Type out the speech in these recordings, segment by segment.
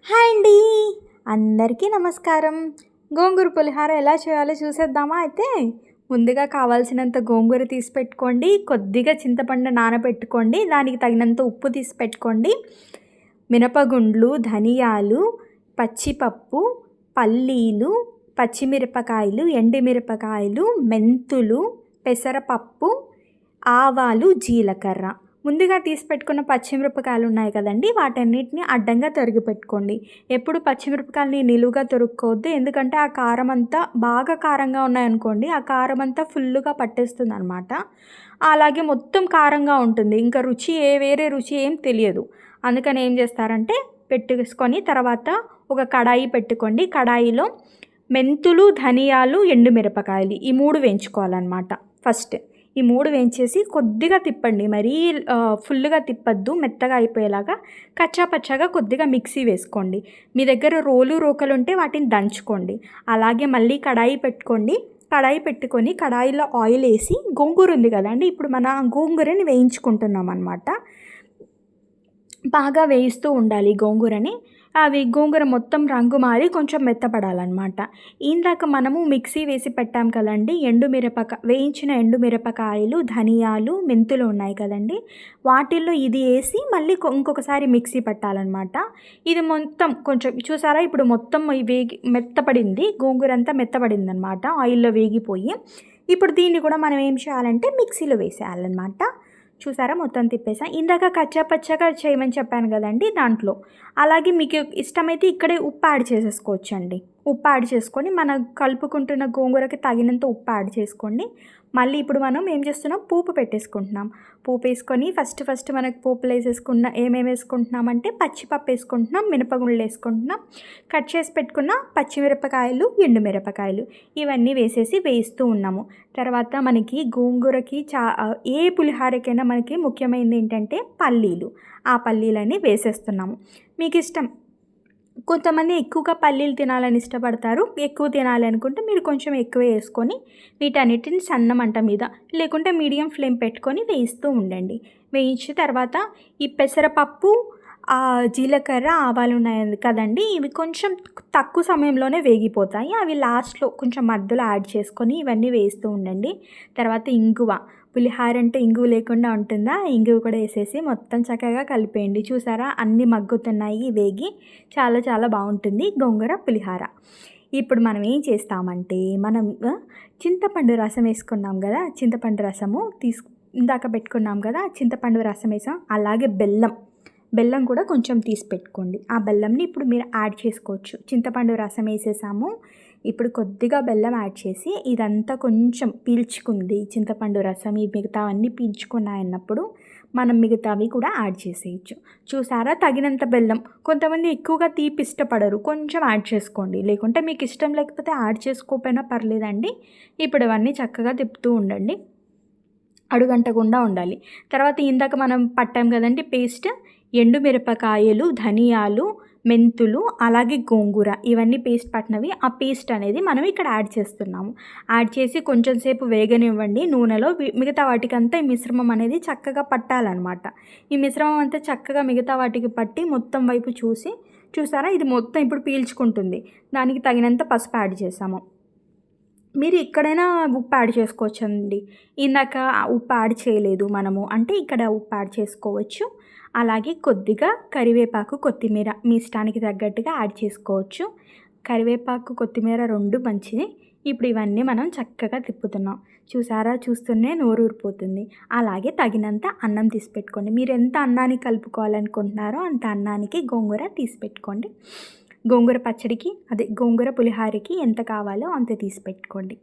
Hi అండి, అందరికీ నమస్కారం. గోంగూర పులిహోర ఎలా చేయాలో చూసేద్దామా? అయితే ముందుగా కావాల్సినంత గోంగూర తీసి పెట్టుకోండి, కొద్దిగా చింతపండు నానబెట్టుకోండి, దానికి తగినంత ఉప్పు తీసి పెట్టుకోండి. మినపగుండ్లు, ధనియాలు, పచ్చిపప్పు, పల్లీలు, పచ్చిమిరపకాయలు, ఎండుమిరపకాయలు, మెంతులు, పెసరపప్పు, ఆవాలు, జీలకర్ర. ముందుగా తీసి పెట్టుకున్న పచ్చిమిరపకాయలు ఉన్నాయి కదండి, వాటన్నిటిని అడ్డంగా తరిగి పెట్టుకోండి. ఎప్పుడు పచ్చిమిరపకాయలని నిలువుగా తొరుక్కోవద్దు, ఎందుకంటే ఆ కారం అంతా బాగా కారంగా ఉన్నాయనుకోండి, ఆ కారం అంతా ఫుల్గా పట్టేస్తుంది అనమాట. అలాగే మొత్తం కారంగా ఉంటుంది, ఇంకా వేరే రుచి ఏం తెలియదు. అందుకని ఏం చేస్తారంటే పెట్టుకొని తర్వాత ఒక కడాయి పెట్టుకోండి. కడాయిలో మెంతులు, ధనియాలు, ఎండుమిరపకాయలు ఈ 3 వేయించుకోవాలన్నమాట. ఫస్ట్ ఈ 3 వేయించేసి కొద్దిగా తిప్పండి, మరీ ఫుల్గా తిప్పద్దు, మెత్తగా అయిపోయేలాగా కచ్చాపచ్చాగా కొద్దిగా మిక్సీ వేసుకోండి. మీ దగ్గర రోకలు ఉంటే వాటిని దంచుకోండి. అలాగే మళ్ళీ కడాయి పెట్టుకొని కడాయిలో ఆయిల్ వేసి గోంగూర ఉంది కదండి, ఇప్పుడు మన గోంగూరని వేయించుకుంటున్నాం అన్నమాట. బాగా వేయిస్తూ ఉండాలి గోంగూరని. గోంగూర మొత్తం రంగు మారి కొంచెం మెత్తపడాలన్నమాట. ఇందాక మనము మిక్సీ వేసి పెట్టాం కదండి, వేయించిన ఎండుమిరపకాయలు, ధనియాలు, మెంతులు ఉన్నాయి కదండి, వాటిల్లో ఇది వేసి మళ్ళీ ఇంకొకసారి మిక్సీ పెట్టాలన్నమాట. ఇది మొత్తం కొంచెం చూసారా, ఇప్పుడు మొత్తం మెత్తపడింది, గోంగూర అంతా మెత్తపడింది అనమాట, ఆయిల్లో వేగిపోయి. ఇప్పుడు దీన్ని కూడా మనం ఏం చేయాలంటే మిక్సీలో వేసేయాలన్నమాట. చూసారా, మొత్తం తిప్పేసా. ఇందాక కచ్చాపచ్చాగా చేయమని చెప్పాను కదండి, దాంట్లో అలాగే మీకు ఇష్టమైతే ఇక్కడే ఉప్పు యాడ్ చేసేసుకోవచ్చండి. ఉప్పు యాడ్ చేసుకొని మన కలుపుకుంటున్న గోంగూరకి తగినంత ఉప్పు యాడ్ చేసుకోండి. మళ్ళీ ఇప్పుడు మనం ఏం చేస్తున్నాం, పోపు పెట్టేసుకుంటున్నాం. పోపు వేసుకొని ఫస్ట్ మనకు పోపులు ఏమేమి వేసుకుంటున్నామంటే పచ్చిపప్పు వేసుకుంటున్నాం, మినపగుళ్ళు వేసుకుంటున్నాం, కట్ చేసి పెట్టుకున్న పచ్చిమిరపకాయలు, ఎండుమిరపకాయలు ఇవన్నీ వేయిస్తూ ఉన్నాము. తర్వాత మనకి గోంగూరకి ఏ పులిహోరకైనా మనకి ముఖ్యమైనది ఏంటంటే పల్లీలు. ఆ పల్లీలని వేసేస్తున్నాము. మీకు ఇష్టం, కొంతమంది ఎక్కువగా పల్లీలు తినాలని ఇష్టపడతారు. ఎక్కువ తినాలి అనుకుంటే మీరు కొంచెం ఎక్కువ వేసుకొని వీటన్నిటిని సన్న మంట మీద లేకుంటే మీడియం ఫ్లేమ్ పెట్టుకొని వేయిస్తూ ఉండండి. వేయించిన తర్వాత ఈ పెసరపప్పు, జీలకర్ర, ఆవాలు ఉన్నాయి కదండి, ఇవి కొంచెం తక్కువ సమయంలోనే వేగిపోతాయి. అవి లాస్ట్లో కొంచెం మధ్యలో యాడ్ చేసుకొని ఇవన్నీ వేస్తూ ఉండండి. తర్వాత ఇంగువ, పులిహోర అంటే ఇంగువ లేకుండా ఉంటుందా, ఇంగువ కూడా వేసేసి మొత్తం చక్కగా కలిపేయండి. చూసారా, అన్నీ మగ్గుతున్నాయి, వేగి చాలా చాలా బాగుంటుంది గోంగూర పులిహోర. ఇప్పుడు మనం ఏం చేస్తామంటే చింతపండు రసం వేసుకున్నాం కదా, చింతపండు రసము ఇందాక పెట్టుకున్నాం కదా, చింతపండు రసం వేసాం. అలాగే బెల్లం కూడా కొంచెం తీసి పెట్టుకోండి. ఆ బెల్లంని ఇప్పుడు మీరు యాడ్ చేసుకోవచ్చు. చింతపండు రసం వేసేసాము, ఇప్పుడు కొద్దిగా బెల్లం యాడ్ చేసి ఇదంతా కొంచెం పీల్చుకుంది చింతపండు రసం, ఈ మిగతావన్నీ పీల్చుకున్నాయన్నప్పుడు మనం మిగతావి కూడా యాడ్ చేసేయచ్చు. చూసారా, తగినంత బెల్లం. కొంతమంది ఎక్కువగా తీపి ఇష్టపడరు, కొంచెం యాడ్ చేసుకోండి, లేకుంటే మీకు ఇష్టం లేకపోతే యాడ్ చేసుకోకపోయినా పర్లేదండి. ఇప్పుడు ఇవన్నీ చక్కగా తిప్పుతూ ఉండండి, అడుగంటకుండా ఉండాలి. తర్వాత ఇందాక మనం పట్టాం కదండి పేస్ట్, ఎండుమిరపకాయలు, ధనియాలు, మెంతులు, అలాగే గోంగూర ఇవన్నీ పేస్ట్ పట్టినవి. ఆ పేస్ట్ అనేది మనం ఇక్కడ యాడ్ చేస్తున్నాము. యాడ్ చేసి కొంచెం సేపు వేగనివ్వండి నూనెలో. మిగతా వాటికంతా ఈ మిశ్రమం అనేది చక్కగా పట్టాలన్నమాట. ఈ మిశ్రమం అంతా చక్కగా మిగతా వాటికి పట్టి మొత్తం వైపు చూసారా, ఇది మొత్తం ఇప్పుడు పీల్చుకుంటుంది. దానికి తగినంత పసుపు యాడ్ చేసాము. మీరు ఎక్కడైనా ఉప్పు యాడ్ చేసుకోవచ్చండి. ఇందాక ఉప్పు యాడ్ చేయలేదు మనము అంటే ఇక్కడ ఉప్పు యాడ్ చేసుకోవచ్చు. అలాగే కొద్దిగా కరివేపాకు, కొత్తిమీర మీ ఇష్టానికి తగ్గట్టుగా యాడ్ చేసుకోవచ్చు. కరివేపాకు, కొత్తిమీర 2 మంచిది. ఇప్పుడు ఇవన్నీ మనం చక్కగా తిప్పుతున్నాం. చూసారా, చూస్తూనే నోరు ఊరిపోతుంది. అలాగే తగినంత అన్నం తీసి పెట్టుకోండి. మీరు ఎంత అన్నాన్ని కలుపుకోవాలనుకుంటున్నారో అంత అన్నానికి గోంగూర తీసి పెట్టుకోండి. గోంగూర పచ్చడికి గోంగూర పులిహోరకి ఎంత కావాలో అంత తీసి పెట్టుకోండి.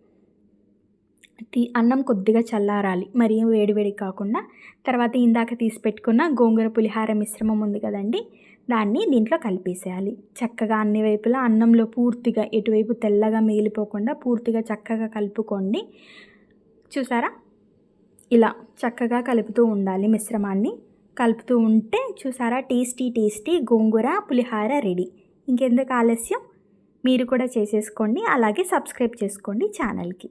అన్నం కొద్దిగా చల్లారాలి, మరీ వేడివేడి కాకుండా. తర్వాత ఇందాక తీసి పెట్టుకున్న గోంగూర పులిహోర మిశ్రమం ఉంది కదండి, దాన్ని దీంట్లో కలిపేసేయాలి. చక్కగా అన్ని వైపులా అన్నంలో పూర్తిగా ఎటువైపు తెల్లగా మిగిలిపోకుండా పూర్తిగా చక్కగా కలుపుకోండి. చూసారా, ఇలా చక్కగా కలుపుతూ ఉండాలి. మిశ్రమాన్ని కలుపుతూ ఉంటే చూసారా, టేస్టీ గోంగూర పులిహోర రెడీ. ఇంకెందుకు ఆలస్యం, మీరు కూడా చేసేసుకోండి. అలాగే సబ్స్క్రైబ్ చేసుకోండి ఛానల్కి.